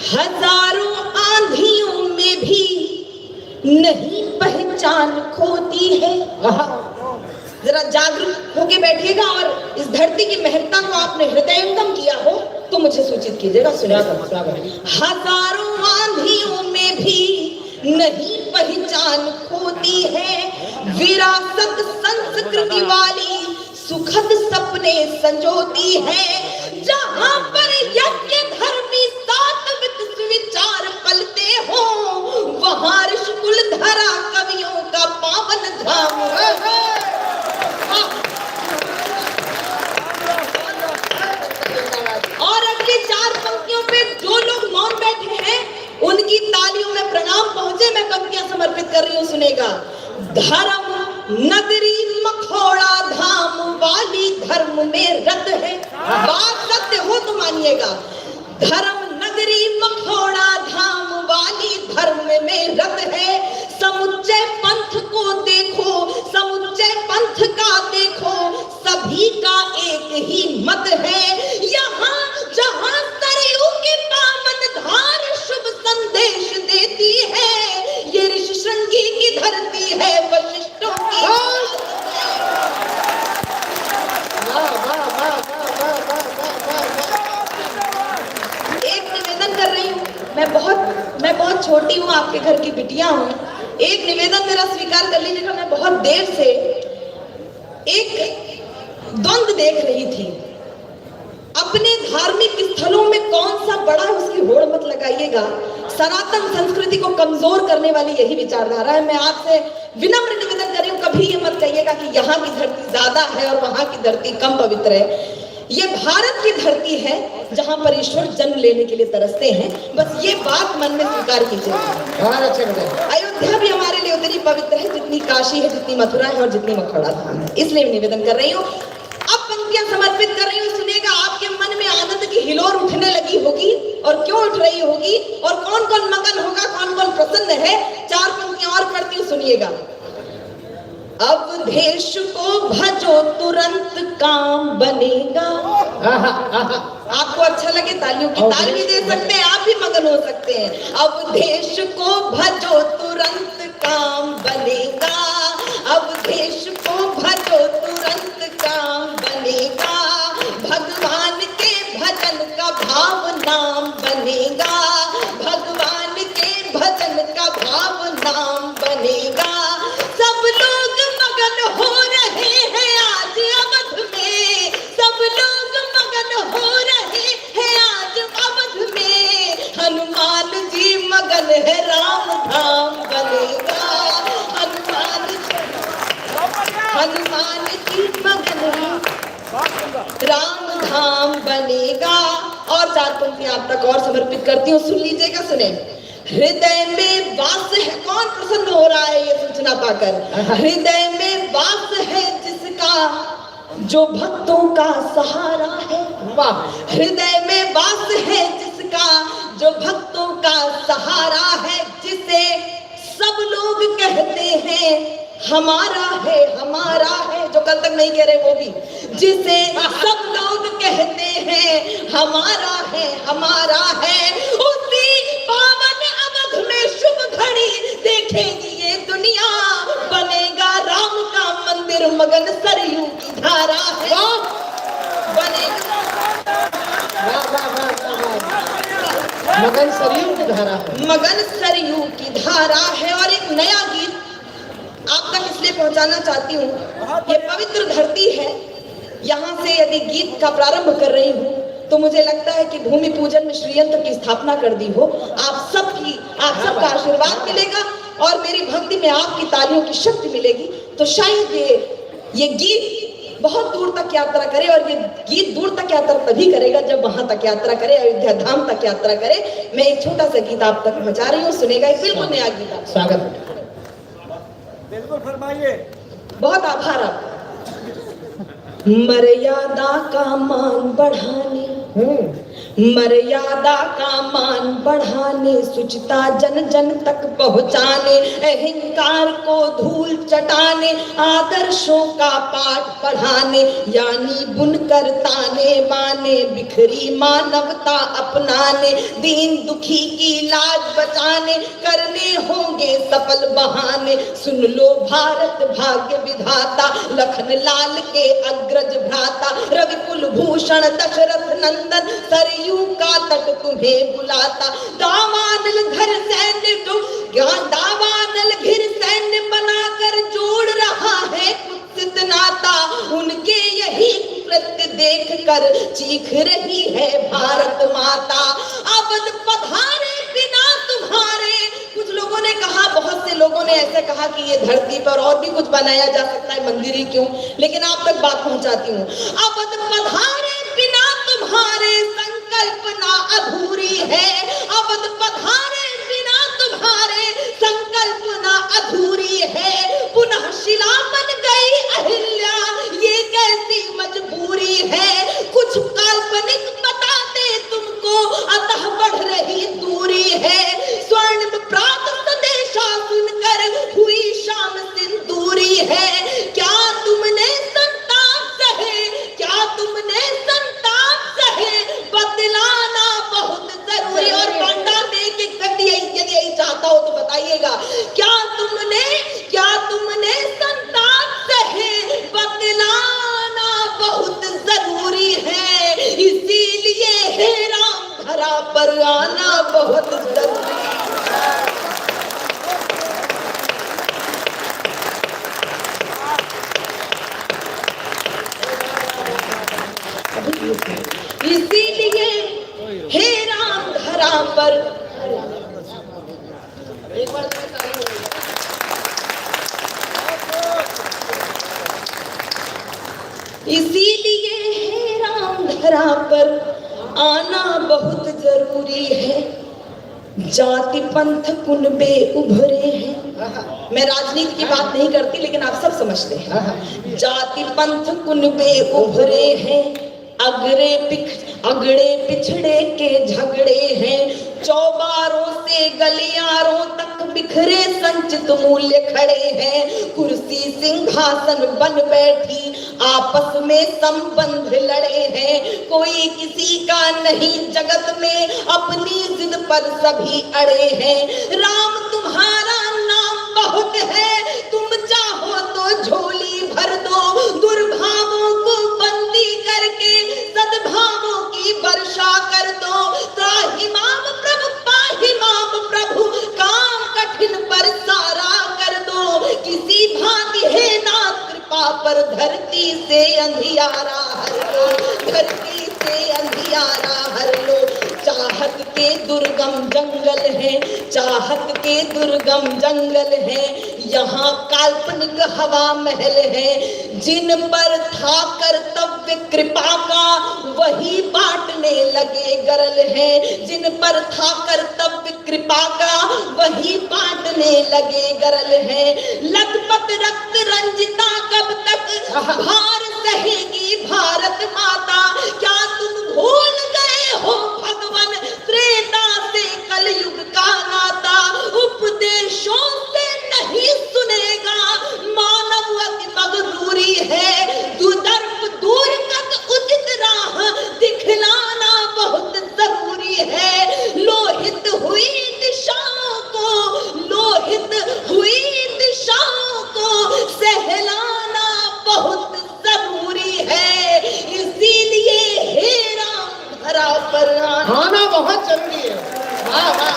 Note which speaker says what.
Speaker 1: हजारों आंधियों में भी नहीं पहचान खोती है। जरा जागरूक होके बैठिएगा और इस धरती की महत्ता को आपने हृदयंगम किया हो तो मुझे सूचित कीजिएगा। सुनिएगा, हजारों आंधियों में भी नहीं पहचान खोती है, विरासत संस्कृति वाली सुखद सपने संजोती है। जहां पर यज्ञ धर्मी सात्विक विचार पलते हो, वहां ऋषिकुल धरा कवियों का पावन धाम है। और अगली 4 पंक्तियों पे जो लोग मौन बैठे हैं उनकी तालियों में प्रणाम पहुंचे। मैं पंक्तियां समर्पित कर रही हूं, सुनेगा। धर्म नगरी मखौड़ा धाम वाली धर्म में रत है। बात सत्य हो तो मानिएगा। धर्म नगरी मखौड़ा धाम वाली धर्म में रत है। समुच्चय पंथ को देखो, समुच्चय पंथ का देखो, सभी का एक ही मत है। यहाँ जहाँ सरयू की पावन धार शुभ संदेश देती है, ये ऋषि श्रृंगी की धरती है वशिष्ठों की। एक निवेदन कर रही हूँ, मैं बहुत छोटी हूँ, आपके घर की बिटिया हूँ। एक निवेदन मेरा स्वीकार कर लीजिएगा। मैं बहुत देर से एक द्वंद्व देख रही थी। अपने धार्मिक स्थलों में कौन सा बड़ा उसकी होड़ मत लगाइएगा। सनातन संस्कृति को कमजोर करने वाली यही विचारधारा है। मैं आपसे विनम्र निवेदन कर रही हूँ, कभी ये मत कहिएगा कि यहाँ की धरती ज्यादा है और वहां की धरती कम पवित्र है। ये भारत की धरती है जहां पर ईश्वर जन्म लेने के लिए तरसते हैं। बस ये बात मन में स्वीकार कीजिए। अयोध्या भी हमारे लिए उतनी पवित्र है जितनी काशी है, जितनी मथुरा है और जितनी मखौड़ा धाम है। इसलिए निवेदन कर रही हूँ। अब पंक्तियां समर्पित कर रही हूँ, सुनिएगा। आपके मन में आनंद की हिलोर उठने लगी होगी, और क्यों उठ रही होगी, और कौन कौन मगन होगा, कौन कौन प्रसन्न है। 4 पंक्तियां और पढ़ती हूँ, सुनिएगा। अवधेश को भजो तुरंत काम बनेगा। आपको अच्छा लगे तालियों की ताल भी दे सकते हैं, आप भी मगन हो सकते हैं। अवधेश को भजो तुरंत काम बनेगा, अवधेश को भजो तुरंत काम बनेगा। भगवान के भजन का भाव नाम बनेगा, भगवान के भजन का भाव नाम बनेगा। सब लोग मगन हो रहे हैं आज अवध में, सब लोग मगन हो रहे हैं आज अवध में। हनुमान जी मगन है राम धाम बनेगा, हनुमान जी मगन है राम धाम बनेगा। और 4 पंक्तियां आप तक और समर्पित करती हूँ, सुन लीजिएगा, सुने। हृदय में वास है, कौन प्रसन्न हो रहा है ये सूचना पाकर। हृदय में वास है जिसका जो भक्तों का सहारा है। हृदय में वास है जिसका जो भक्तों का सहारा है, जिसे सब लोग कहते हैं हमारा है, हमारा है। जो कल तक नहीं कह रहे वो भी, जिसे सब लोग कहते हैं हमारा है, हमारा है। उसी पावन अवध में शुभ घड़ी देखेगी ये दुनिया, बनेगा राम का मंदिर, मगन सरयू की धारा है। बनेगा
Speaker 2: मगन सरयू की धारा है,
Speaker 1: मगन सरयू की धारा है। और एक नया गीत आप तक इसलिए पहुंचाना चाहती हूँ। ये पवित्र धरती है, यहाँ से यदि गीत का प्रारंभ कर रही हूँ तो मुझे लगता है कि भूमि पूजन में श्रीयंत्र की स्थापना कर दी हो। आप सबका आशीर्वाद मिलेगा और मेरी भक्ति में आपकी तालियों की शक्ति मिलेगी। तो शायद ये गीत बहुत दूर तक यात्रा करे, और ये गीत दूर तक यात्रा तभी करेगा जब वहां तक यात्रा करे, अयोध्या धाम तक यात्रा करे। मैं एक छोटा सा गीत आप तक पहुंचा रही हूँ, सुनेगा। एक बिल्कुल नया गीत।
Speaker 2: स्वागत,
Speaker 3: बिल्कुल फरमाइए।
Speaker 1: बहुत आभार आपका। मर्यादा का मान बढ़ाने, मर्यादा का मान बढ़ाने, शुचिता जन जन तक पहुंचाने, अहंकार को धूल चटाने, आदर्शों का पाठ पढ़ाने, यानी बुनकर ताने बाने, बिखरी मानवता अपनाने, दीन दुखी की लाज बचाने, करने होंगे सफल बहाने। सुन लो भारत भाग्य विधाता, लखन लाल के अग्रज भ्राता, रवि कुलभूषण दशरथ नंदन, सरयू का तट तुम्हें बुलाता। दावानल घर सैन्य को दावानल घिर सैन्य बनाकर जोड़ रहा है कुत्सित नाता, उनके यही कृत्य देख कर चीख रही है भारत माता। अवध पधारे बिना तुम्हारे, कुछ लोगों ने कहा, बहुत से लोगों ने ऐसे कहा कि ये धरती पर और भी कुछ बनाया जा सकता है, मंदिर ही क्यों, लेकिन आप तक बात पहुंचाती हूँ। अवध पधारे बिना तुम्हारे संकल्पना अधूरी है, अवध पधारे बिना तुम्हारे संकल्पना अधूरी है। पुनः शिला बन गई अहिल्या, ये कैसी मजबूरी है, कुछ काल्पनिक बताते तुमको अतः बढ़ रही दूरी है। स्वर्ण प्राप्त संदेशा सुनकर हुई शाम सिंदूरी है। क्या तुमने संताप सहे, क्या तुमने संताप सहे, बदलाना बहुत जरूरी। और पांडा में एक व्यक्ति यदि चाहता हो तो बताइएगा, क्या तुमने संताप सहे, बदलाना बहुत जरूरी है, इसीलिए हे राम धरा पर आना बहुत जरूरी है। इसीलिए हे राम धरा पर, एक बार इसीलिए हे राम धरा पर आना बहुत जरूरी है। जाति पंथ कुनबे उभरे हैं, मैं राजनीति की बात नहीं करती लेकिन आप सब समझते हैं। जाति पंथ कुनबे उभरे हैं, अगड़े पिछड़े के झगड़े हैं, चौबारों से गलियारों तक बिखरे संचित मूल्य खड़े हैं। कुर्सी सिंहासन बन बैठी आपस में संबंध लड़े हैं, कोई किसी का नहीं जगत में, अपनी जिद पर सभी अड़े हैं। राम तुम्हारा नाम बहुत है, तुम चाहो तो झोली भर दो, दुर्भावों को बंदी करके सद्भावों की वर्षा कर दो। त्राहि माम प्रभु पाहि माम प्रभु, काम कठिन पर सारा कर दो। किसी भांति है नाथ कृपा पर, धरती से अंधियारा हर लो, धरती से अंधियारा हर लो। चाहत के दुर्गम जंगल है, चाहत के दुर्गम जंगल है, यहाँ काल्पनिक हवा महल है। जिन पर था कर्तव्य कृपा का, वही बांटने लगे गरल है। जिन पर था कर्तव्य कृपा का, वही बांटने लगे गरल है। लथपथ रक्त रंजिता कब तक भार सहेगी भारत माता। क्या तुम भूल गए हो भगवान त्रेता से कलयुग का नाता। उपदेशों से नहीं सुनेगा मानव, अति मगरूरी है। दुर्दर्प दूर कद उचित राह दिखलाना बहुत जरूरी है। लोहित हुई दिशाओं को, लोहित हुई दिशाओं को सहलाना बहुत जरूरी है। इसीलिए हे राम धरा पर
Speaker 2: आना बहुत जरूरी है। वाह वाह।